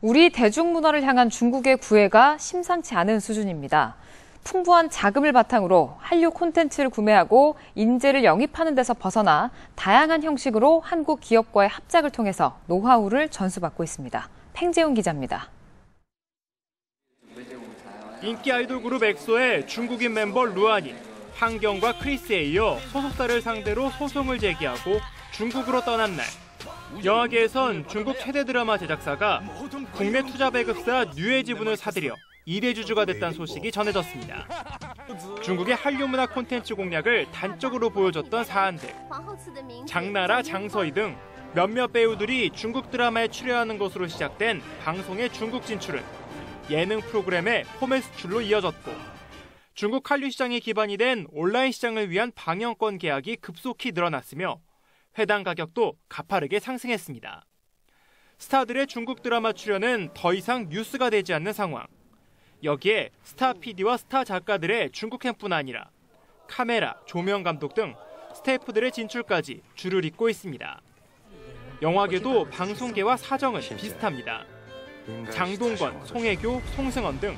우리 대중문화를 향한 중국의 구애가 심상치 않은 수준입니다. 풍부한 자금을 바탕으로 한류 콘텐츠를 구매하고 인재를 영입하는 데서 벗어나 다양한 형식으로 한국 기업과의 합작을 통해서 노하우를 전수받고 있습니다. 팽재훈 기자입니다. 인기 아이돌 그룹 엑소의 중국인 멤버 루안이 한경과 크리스에 이어 소속사를 상대로 소송을 제기하고 중국으로 떠난 날, 영화계에선 중국 최대 드라마 제작사가 국내 투자 배급사 뉴의 지분을 사들여 1회 주주가 됐다는 소식이 전해졌습니다. 중국의 한류 문화 콘텐츠 공략을 단적으로 보여줬던 사안들. 장나라, 장서희 등 몇몇 배우들이 중국 드라마에 출연하는 것으로 시작된 방송의 중국 진출은 예능 프로그램의 포맷 수출로 이어졌고, 중국 한류 시장이 기반이 된 온라인 시장을 위한 방영권 계약이 급속히 늘어났으며 회당 가격도 가파르게 상승했습니다. 스타들의 중국 드라마 출연은 더 이상 뉴스가 되지 않는 상황. 여기에 스타 PD와 스타 작가들의 중국행뿐 아니라 카메라, 조명 감독 등 스태프들의 진출까지 줄을 잇고 있습니다. 영화계도 방송계와 사정은 비슷합니다. 장동건, 송혜교, 송승헌 등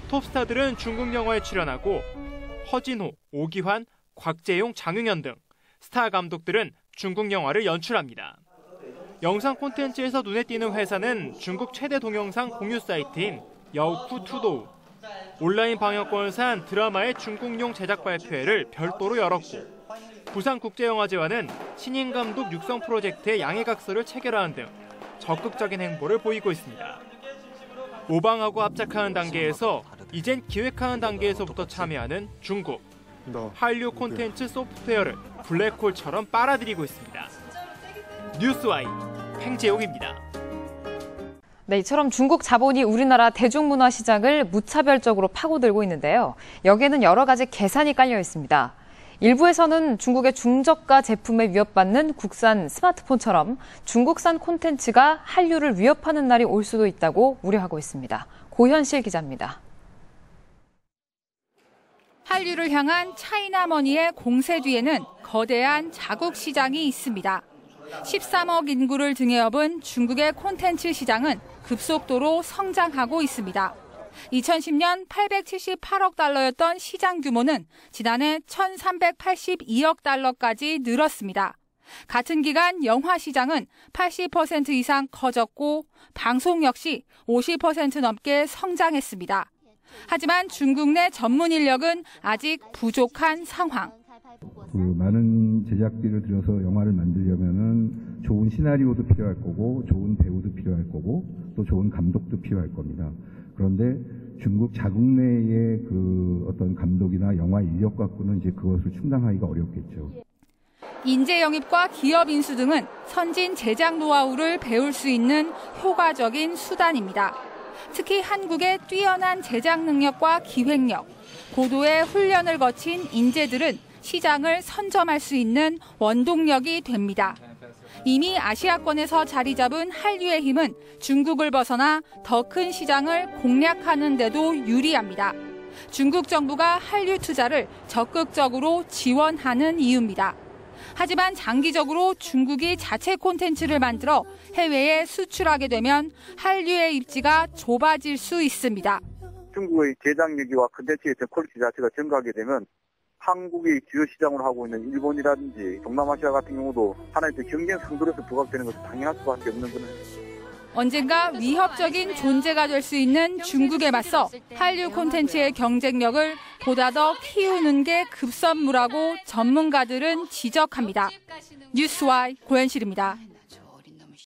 톱스타들은 중국 영화에 출연하고 허진호, 오기환, 곽재용, 장윤현 등 스타 감독들은 중국 영화를 연출합니다. 영상 콘텐츠에서 눈에 띄는 회사는 중국 최대 동영상 공유 사이트인 여우쿠 투도우. 온라인 방영권을 산 드라마의 중국용 제작 발표회를 별도로 열었고, 부산국제영화제와는 신인 감독 육성 프로젝트의 양해각서를 체결하는 등 적극적인 행보를 보이고 있습니다. 모방하고 합작하는 단계에서 이젠 기획하는 단계에서부터 참여하는 중국. 한류 콘텐츠 소프트웨어를 블랙홀처럼 빨아들이고 있습니다. 뉴스와이 팽재용입니다. 네, 이처럼 중국 자본이 우리나라 대중문화 시장을 무차별적으로 파고들고 있는데요. 여기에는 여러 가지 계산이 깔려 있습니다. 일부에서는 중국의 중저가 제품에 위협받는 국산 스마트폰처럼 중국산 콘텐츠가 한류를 위협하는 날이 올 수도 있다고 우려하고 있습니다. 고현실 기자입니다. 한류를 향한 차이나머니의 공세 뒤에는 거대한 자국 시장이 있습니다. 13억 인구를 등에 업은 중국의 콘텐츠 시장은 급속도로 성장하고 있습니다. 2010년 878억 달러였던 시장 규모는 지난해 1,382억 달러까지 늘었습니다. 같은 기간 영화 시장은 80% 이상 커졌고 방송 역시 50% 넘게 성장했습니다. 하지만 중국 내 전문 인력은 아직 부족한 상황. 많은 제작비를 들여서 영화를 만들려면은 좋은 시나리오도 필요할 거고, 좋은 배우도 필요할 거고, 또 좋은 감독도 필요할 겁니다. 그런데 중국 자국 내의 그 어떤 감독이나 영화 인력 갖고는 이제 그것을 충당하기가 어렵겠죠. 인재 영입과 기업 인수 등은 선진 제작 노하우를 배울 수 있는 효과적인 수단입니다. 특히 한국의 뛰어난 제작 능력과 기획력, 고도의 훈련을 거친 인재들은 시장을 선점할 수 있는 원동력이 됩니다. 이미 아시아권에서 자리 잡은 한류의 힘은 중국을 벗어나 더 큰 시장을 공략하는 데도 유리합니다. 중국 정부가 한류 투자를 적극적으로 지원하는 이유입니다. 하지만 장기적으로 중국이 자체 콘텐츠를 만들어 해외에 수출하게 되면 한류의 입지가 좁아질 수 있습니다. 중국의 제작력과 콘텐츠의 퀄리티 자체가 증가하게 되면 한국이 주요 시장으로 하고 있는 일본이라든지 동남아시아 같은 경우도 하나의 경쟁 상도로서 부각되는 것은 당연할 수밖에 없는 거는. 언젠가 위협적인 존재가 될 수 있는 중국에 맞서 한류 콘텐츠의 경쟁력을 보다 더 키우는 게 급선무라고 전문가들은 지적합니다. 뉴스와이 고현실입니다.